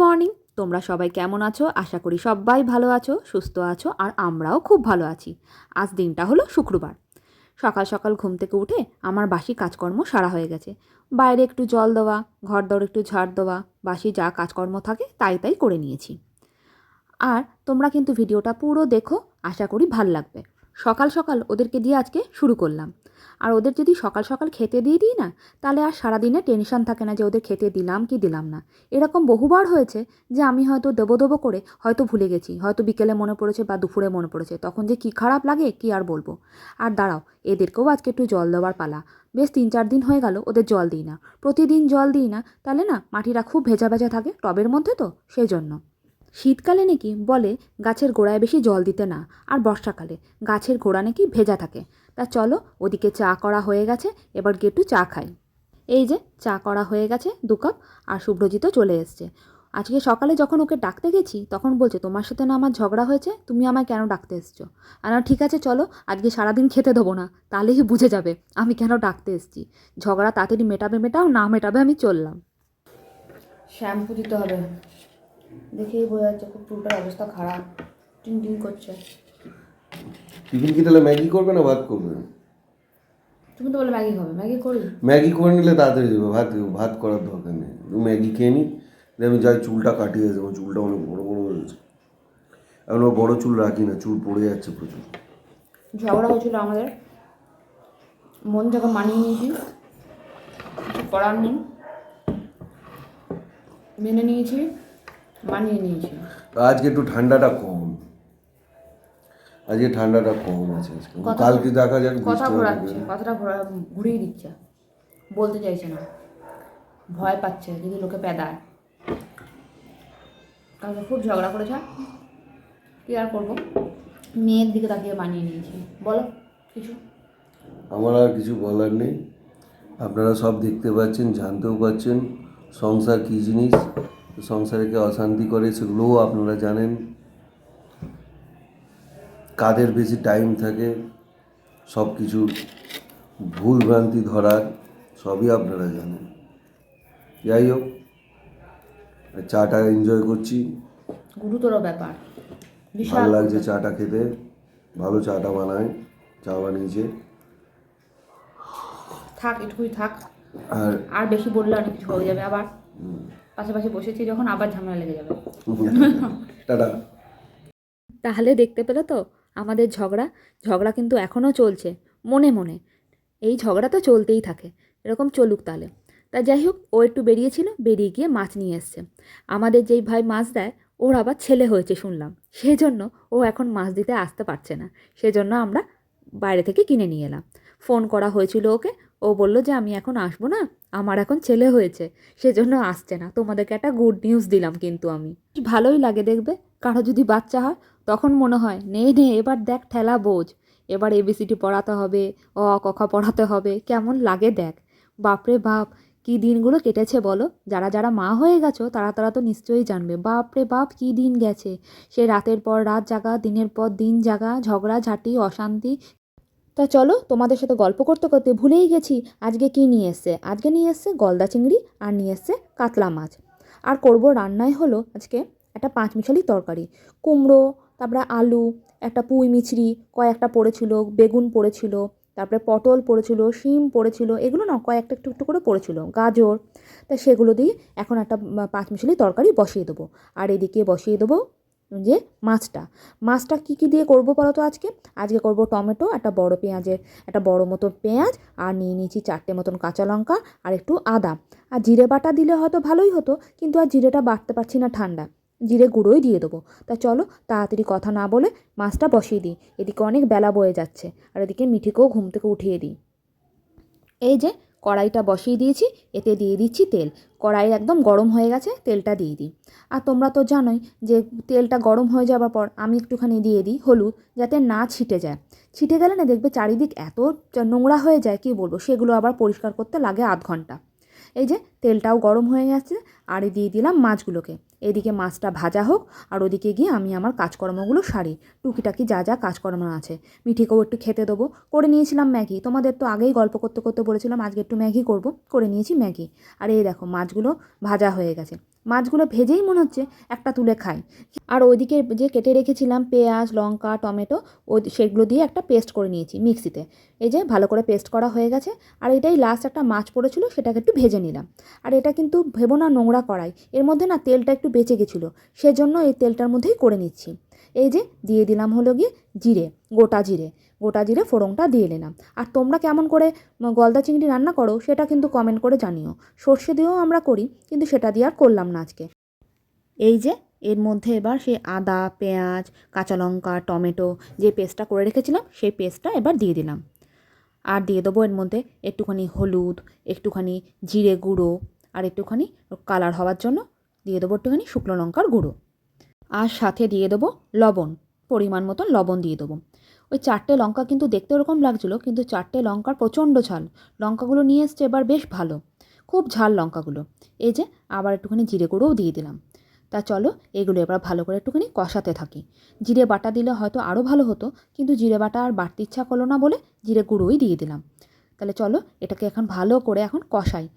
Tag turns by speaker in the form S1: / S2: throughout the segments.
S1: Morning. তোমরা সবাই কেমন আছো? আশা করি সবাই ভালো আছো, সুস্থ আছো, আর আমরাও খুব ভালো আছি। আজ দিনটা হলো শুক্রবার। সকাল সকাল ঘুম থেকে উঠে আমার বাসি কাজকর্ম সারা হয়ে গেছে। বাইরে একটু জল দেওয়া, ঘর দর একটু ঝাড় দেওয়া, বাসি যা কাজকর্ম থাকে তাই তাই করে নিয়েছি। আর তোমরা কিন্তু ভিডিওটা পুরো দেখো, আশা করি ভাল লাগবে। সকাল সকাল ওদেরকে দিয়ে আজকে শুরু করলাম। আর ওদের যদি সকাল সকাল খেতে দিয়ে দিই না, তাহলে আর সারাদিনে টেনশন থাকে না যে ওদের খেতে দিলাম কি দিলাম না। এরকম বহুবার হয়েছে যে আমি হয়তো দেবো দেবো করে হয়তো ভুলে গেছি, হয়তো বিকেলে মনে পড়েছে বা দুপুরে মনে পড়েছে, তখন যে কী খারাপ লাগে কি আর বলবো। আর দাঁড়াও, এদেরকেও আজকে একটু জল দেওয়ার পালা। বেশ 3-4 দিন হয়ে গেল ওদের জল দিই না। প্রতিদিন জল দিই না, তাহলে না মাটিরা খুব ভেজা ভেজা থাকে টবের মধ্যে, তো সেই জন্য। শীতকালে নাকি বলে গাছের গোড়ায় বেশি জল দিতে না, আর বর্ষাকালে গাছের গোড়া নাকি ভেজা থাকে। তা চলো, ওদিকে চা করা হয়ে গেছে, এবার গিয়ে একটু চা খাই। এই যে চা করা হয়ে গেছে 2 কাপ, আর শুভ্রজিতও চলে এসছে। আজকে সকালে যখন ওকে ডাকতে গেছি তখন বলছে, তোমার সাথে না আমার ঝগড়া হয়েছে, তুমি আমায় কেন ডাকতে এসছো? আর না, ঠিক আছে চলো, আজকে সারাদিন খেতে দেবো না, তাহলেই বুঝে যাবে আমি কেন ডাকতে এসছি। ঝগড়া তাড়াতাড়ি মেটাও, না মেটাবে আমি চললাম। শ্যাম্পু দিতে হবে, দেখেই বোঝা যাচ্ছে খুব চুলটার অবস্থা খারাপ, টিং টিং করছে।
S2: টিফিন কি তাহলে ম্যাগি করবে না ভাত করবে?
S1: তুমি তো বলে ম্যাগি খাবে, ম্যাগি করি।
S2: ম্যাগি করে নিলে তাড়াতাড়ি দেবে, ভাত করার দরকার নেই। ম্যাগি খেয়ে নিই, আমি যাই চুলটা কাটিয়ে দেবো। চুলটা অনেক বড়ো বড়ো হয়েছে। এখন বড়ো চুল রাখি না, চুল পড়ে যাচ্ছে প্রচুর।
S1: ঝগড়া হয়েছিল আমাদের, মন থেকে মানিয়ে নিয়েছি, কিছু করার নেই, মেনে নিয়েছি, মানিয়ে নিয়েছি।
S2: আজকে একটু ঠান্ডাটা কম, আজকে ঠান্ডাটা কম আছে। কালকে দেখা যাক।
S1: কথা ঘোরাচ্ছে, কথাটা ঘুরিয়ে দিচ্ছে, বলতে চাইছে না, ভয় পাচ্ছে যদি লোকে পেদায়। কালকে খুব ঝগড়া করেছে, কী আর করবো, মেয়ের দিকে তাকিয়ে মানিয়ে নিয়েছি। বলো কিছু।
S2: আমার আর কিছু বলার নেই। আপনারা সব দেখতে পাচ্ছেন, জানতেও পাচ্ছেন সংসার কী জিনিস, সংসারকে অশান্তি করে সেগুলোও আপনারা জানেন। কাদের বেশি টাইম থাকে সব কিছু ভুল ভ্রান্তি ধরার, সবই আপনারা জানেন। যাই হোক, চাটা এনজয় করছি,
S1: গুরুতর ব্যাপার,
S2: ভালো লাগছে চাটা খেতে। ভালো চাটা বানায়, চা বানিয়েছে।
S1: থাক, এটুকুই থাক, আর বেশি বললে অনেক কিছু হয়ে যাবে আবার। পাশাপাশি বসেছি যখন আবার ঝামেলা লেগে যাবে।
S2: টাটা।
S1: তাহলে দেখতে পেলে তো আমাদের ঝগড়া কিন্তু এখনও চলছে মনে মনে। এই ঝগড়া তো চলতেই থাকে, এরকম চলুক তাহলে। তা যাই হোক, ও একটু বেরিয়েছিল, বেরিয়ে গিয়ে মাছ নিয়ে এসছে। আমাদের যেই ভাই মাছ দেয়, ওর আবার ছেলে হয়েছে শুনলাম, সেজন্য ও এখন মাছ দিতে আসতে পারছে না। সেজন্য আমরা বাইরে থেকে কিনে নিয়ে এলাম। ফোন করা হয়েছিল ওকে, ও বলল যে আমি এখন আসবো না, আমার এখন ছেলে হয়েছে, সেজন্য আসছে না। তোমাদেরকে একটা গুড নিউজ দিলাম কিন্তু আমি। ভালোই লাগে দেখবে, কারো যদি বাচ্চা হয় তখন মনে হয় নে নে এবার দেখ ঠেলা বোঝ, এবার এবিসিডি পড়াতে হবে, অ ক খ পড়াতে হবে, কেমন লাগে দেখ। বাপরে বাপ, কী দিনগুলো কেটেছে বলো। যারা যারা মা হয়ে গেছো তারা তারা তো নিশ্চয়ই জানবে, বাপরে বাপ কী দিন গেছে। সে রাতের পর রাত জাগা, দিনের পর দিন জাগা, ঝগড়া ঝাঁটি, অশান্তি। তা চলো, তোমাদের সাথে গল্প করতে করতে ভুলেই গেছি আজকে কী নিয়ে এসছে। আজকে নিয়ে এসছে গলদা চিংড়ি, আর নিয়ে এসছে কাতলা মাছ। আর করব রান্নায় হলো আজকে একটা পাঁচমিশালি তরকারি। কুমড়ো, তারপরে আলু, একটা পুঁই মিছরি কয়েকটা পড়েছিল, বেগুন পড়েছিল, তারপরে পটল পড়েছিল, শিম পড়েছিল, এগুলো না কয়েকটা একটু একটু করে পড়েছিল, গাজর। তা সেগুলো দিয়ে এখন একটা পাঁচমিশালি তরকারি বসিয়ে দেবো। আর এদিকে বসিয়ে দেবো যে মাছটা কী কী দিয়ে করবো বলো তো আজকে। আজকে করব টমেটো, একটা বড় মতো পেঁয়াজ, আর নিয়ে নিয়েছি 4টে মতন কাঁচা লঙ্কা, আর একটু আদা। আর জিরে বাটা দিলে হয়তো ভালোই হতো, কিন্তু আর জিরেটা বাটতে পারছি না, ঠান্ডা, জিরে গুঁড়োই দিয়ে দেবো। তা চলো তাড়াতাড়ি কথা না বলে মাছটা বসিয়ে দিই, এদিকে অনেক বেলা বয়ে যাচ্ছে। আর এদিকে মিঠিকেও ঘুম থেকে উঠিয়ে দিই। এই যে কড়াইটা বসিয়ে দিয়েছি, এতে দিয়ে দিচ্ছি তেল। কড়াই একদম গরম হয়ে গেছে, তেলটা দিয়ে দিই। আর তোমরা তো জানোই যে তেলটা গরম হয়ে যাওয়ার পর আমি একটুখানি দিয়ে দিই হলুদ, যাতে না ছিটে যায়। ছিটে গেলে না দেখবে চারিদিক এত নোংরা হয়ে যায়, কী বলবো, সেগুলো আবার পরিষ্কার করতে লাগে আধ ঘন্টা। এই যে তেলটাও গরম হয়ে গেছে, আর দিয়ে দিলাম মাছগুলোকে। এদিকে মাছটা ভাজা হোক, আর ওদিকে গিয়ে আমি আমার কাজকর্মগুলো সারি, টুকিটাকি যা যা কাজকর্ম আছে। মিঠিকেও একটু খেতে দেবো। করে নিয়েছিলাম ম্যাগি, তোমাদের তো আগেই গল্প করতে করতে বলেছিলাম আজকে একটু ম্যাগি করব, করে নিয়েছি ম্যাগি। আর এই দেখো মাছগুলো ভাজা হয়ে গেছে। মাছগুলো ভেজেই মনে হচ্ছে একটা তুলে খাই। আর ওইদিকে যে কেটে রেখেছিলাম পেঁয়াজ, লঙ্কা, টমেটো, সেগুলো দিয়ে একটা পেস্ট করে নিয়েছি মিক্সিতে। এই যে ভালো করে পেস্ট করা হয়ে গেছে। আর এটাই লাস্ট একটা মাছ পড়েছিল, সেটাকে একটু ভেজে নিলাম। আর এটা কিন্তু ভেবো না নোংরা কড়াই, এর মধ্যে না তেলটা একটু বেঁচে গেছিলো, সেজন্য এই তেলটার মধ্যেই করে নিচ্ছি। এই যে দিয়ে দিলাম হলো গিয়ে জিরে, গোটা জিরে ফোড়নটা দিয়ে নিলাম। আর তোমরা কেমন করে গলদা চিংড়ি রান্না করো সেটা কিন্তু কমেন্ট করে জানিও। সর্ষে দিয়েও আমরা করি, কিন্তু সেটা দিয়ে আর করলাম না আজকে। এই যে এর মধ্যে এবার সেই আদা, পেঁয়াজ, কাঁচা লঙ্কা, টমেটো যে পেস্টটা করে রেখেছিলাম সেই পেস্টটা এবার দিয়ে দিলাম। আর দিয়ে দেবো এর মধ্যে একটুখানি হলুদ, একটুখানি জিরে গুঁড়ো, আর একটুখানি কালার হওয়ার জন্য দিয়ে দেবো একটুখানি শুকনো লঙ্কার গুঁড়ো। আর সাথে দিয়ে দেবো লবণ, পরিমাণ মতন লবণ দিয়ে দেবো। ওই 4টে লঙ্কা কিন্তু দেখতে ওরকম লাগছিলো, কিন্তু 4টে লঙ্কার প্রচণ্ড ঝাল। লঙ্কাগুলো নিয়ে এসছে এবার বেশ ভালো, খুব ঝাল লঙ্কাগুলো। এই যে আবার একটুখানি জিরে গুঁড়োও দিয়ে দিলাম। তা চলো এগুলো এবার ভালো করে একটুখানি কষাতে থাকি। জিরে বাটা দিলে হয়তো আরও ভালো হতো, কিন্তু জিরে বাটা আর বাড়তে ইচ্ছা করলো না বলে জিরে গুঁড়োই দিয়ে দিলাম। তাহলে চলো এটাকে এখন ভালো করে এখন কষাই।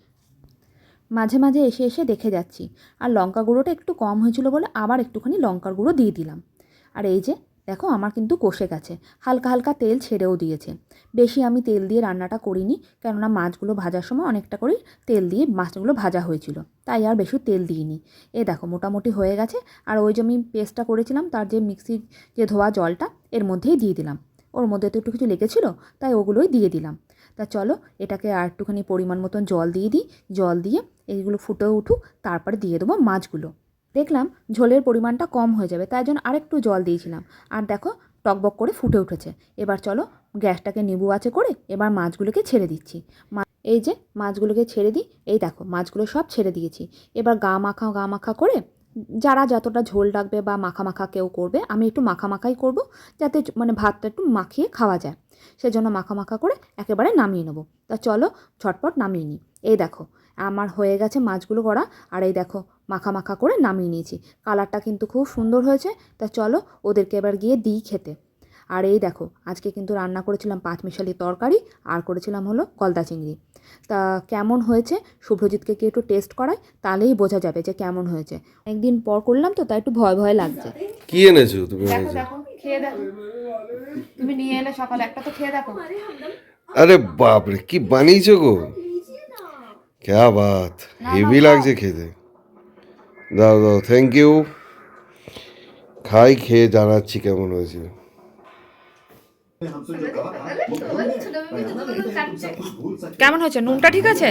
S1: মাঝে মাঝে এসে এসে দেখে যাচ্ছি। আর লঙ্কা গুঁড়োটা একটু কম হয়েছিল বলে আবার একটুখানি লঙ্কার গুঁড়ো দিয়ে দিলাম। আর এই যে দেখো আমার কিন্তু কষে গেছে, হালকা হালকা তেল ছেড়েও দিয়েছে। বেশি আমি তেল দিয়ে রান্নাটা করিনি, কেননা মাছগুলো ভাজার সময় অনেকটা করেই তেল দিয়ে মাছগুলো ভাজা হয়েছিল, তাই আর বেশি তেল দিইনি। এ দেখো মোটামুটি হয়ে গেছে। আর ওই যে আমি পেস্টটা করেছিলাম তার যে মিক্সির যে ধোয়া জলটা এর মধ্যেই দিয়ে দিলাম। ওর মধ্যে তো একটু কিছু লেগেছিলো, তাই ওগুলোই দিয়ে দিলাম। তা চলো এটাকে আর একটুখানি পরিমাণ মতন জল দিয়ে দিই। জল দিয়ে এইগুলো ফুটে উঠুক, তারপরে দিয়ে দেবো মাছগুলো। দেখলাম ঝোলের পরিমাণটা কম হয়ে যাবে, তাই জন্য আরেকটু জল দিয়েছিলাম। আর দেখো টকবক করে ফুটে উঠেছে। এবার চলো গ্যাসটাকে নিবু আঁচে করে এবার মাছগুলোকে ছেড়ে দিচ্ছি। এই যে মাছগুলোকে ছেড়ে দিই, এই দেখো মাছগুলো সব ছেড়ে দিয়েছি। এবার গা মাখা করে, যারা যতটা ঝোল রাখবে বা মাখা মাখা কেউ করবে, আমি একটু মাখা মাখাই করব, যাতে মানে ভাতটা একটু মাখিয়ে খাওয়া যায়। সেজন্য মাখা মাখা করে একেবারে নামিয়ে নেবো। তা চলো ঝটপট নামিয়ে নিই। এই দেখো আমার হয়ে গেছে মাছগুলো করা। আর এই দেখো মাখা মাখা করে নামিয়ে নিয়েছি। কালারটা কিন্তু খুব সুন্দর হয়েছে। তা চলো ওদেরকে এবার গিয়ে দিই খেতে। আর এই দেখো আজকে কিন্তু রান্না করেছিলাম পাঁচমিশালি তরকারি, আর করেছিলাম হলো গলদা চিংড়ি। তা কেমন হয়েছে শুভ্রজিৎকে কি একটু টেস্ট করাই, তাহলেই বোঝা যাবে যে কেমন হয়েছে। একদিন পর করলাম তো, তাই একটু ভয় ভয় লাগছে।
S2: কি এনেছো তুমি?
S1: দেখো দেখো খেয়ে দেখো, তুমি নিয়ে এলে সকালে, একটা তো খেয়ে দেখো।
S2: আরে বাপরে, কি বানিয়েছো গো! ক্যা বাত, হেভি লাগছে খেতে। দাও দাও, থ্যাংক ইউ। খাই, খেয়ে জানাচ্ছি কেমন হয়েছে।
S1: কেমন হয়েছে? নুনটা ঠিক আছে?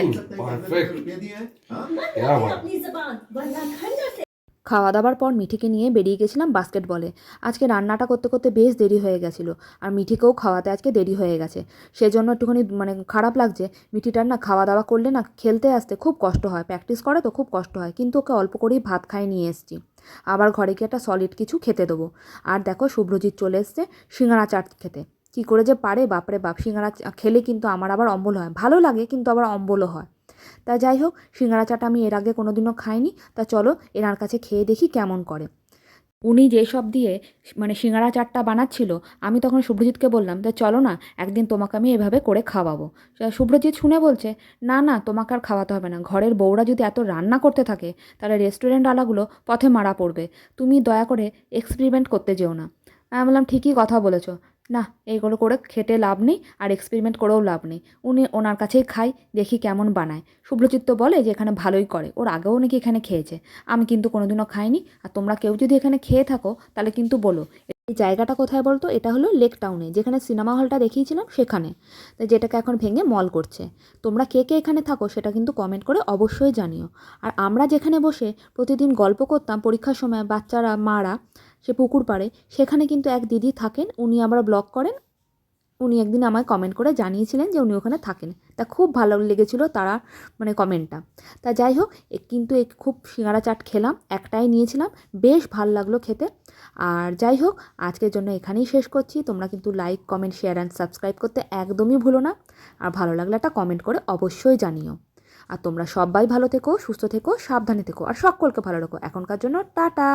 S1: খাওয়া দাওয়ার পর মিঠিকে নিয়ে বেরিয়ে গেছিলাম বাস্কেটবলে। আজকে রান্নাটা করতে করতে বেশ দেরি হয়ে গেছিলো, আর মিঠিকেও খাওয়াতে আজকে দেরি হয়ে গেছে। সেজন্য একটুখানি মানে খারাপ লাগছে। মিঠিটার না খাওয়া দাওয়া করলে না খেলতে আসতে খুব কষ্ট হয়, প্র্যাকটিস করে তো খুব কষ্ট হয়, কিন্তু ওকে অল্প করেই ভাত খাইয়ে নিয়ে এসেছি। আবার ঘরে গিয়ে একটা সলিড কিছু খেতে দেবো। আর দেখো শুভ্রজিৎ চলে এসছে সিঙ্গাড়া চাট খেতে। কী করে যে পারে বাপরে বাপ! সিঙ্গাড়া খেলে কিন্তু আমার আবার অম্বল হয়, ভালো লাগে কিন্তু আবার অম্বলও হয়। তা যাই হোক, সিঙ্গাড়া চাটা আমি এর আগে কোনো দিনও খাইনি। তা চলো এনার কাছে খেয়ে দেখি কেমন করে। উনি যেসব দিয়ে মানে সিঙ্গাড়া চাটটা বানাচ্ছিল, আমি তখন শুভ্রজিৎকে বললাম, তা চলো না একদিন তোমাকে আমি এভাবে করে খাওয়াবো। শুভ্রজিৎ শুনে বলছে, না না তোমাকে আর খাওয়াতে হবে না, ঘরের বউরা যদি এত রান্না করতে থাকে তাহলে রেস্টুরেন্ট আলাগুলো পথে মারা পড়বে, তুমি দয়া করে এক্সপেরিমেন্ট করতে যেও না। আমি বললাম ঠিকই কথা বলেছো, না এইগুলো করে খেটে লাভ নেই, আর এক্সপেরিমেন্ট করেও লাভ নেই। ওনার কাছেই খাই, দেখি কেমন বানায়। শুভ্রজিৎ তো বলে যে এখানে ভালোই করে, ওর আগেও নাকি এখানে খেয়েছে। আমি কিন্তু কোনোদিনও খাইনি। আর তোমরা কেউ যদি এখানে খেয়ে থাকো তাহলে কিন্তু বলো। এই জায়গাটা কোথায় বলতো? এটা হলো লেক টাউনে, যেখানে সিনেমা হলটা দেখিয়েছিলাম সেখানে, তাই যেটাকে এখন ভেঙে মল করছে। তোমরা কে কে এখানে থাকো সেটা কিন্তু কমেন্ট করে অবশ্যই জানিও। আর আমরা যেখানে বসে প্রতিদিন গল্প করতাম পরীক্ষার সময়, বাচ্চারা মারা, সে পুকুর পাড়ে, সেখানে কিন্তু এক দিদি থাকেন, উনি আবার ব্লগ করেন। উনি একদিন আমায় কমেন্ট করে জানিয়েছিলেন যে উনি ওখানে থাকেন। তা খুব ভালো লেগেছিলো তারা মানে কমেন্টটা। তা যাই হোক, কিন্তু খুব সিঙ্গাড়া চাট খেলাম, একটাই নিয়েছিলাম, বেশ ভালো লাগলো খেতে। আর যাই হোক, আজকের জন্য এখানেই শেষ করছি। তোমরা কিন্তু like, comment, share and subscribe করতে একদমই ভুলো না। আর ভালো লাগলে একটা কমেন্ট করে অবশ্যই জানিও। আর তোমরা সবাই ভালো থেকো, সুস্থ থেকো, সাবধানে থেকো, আর সকলকে ভালো রাখো। এখনকার জন্য টাটা।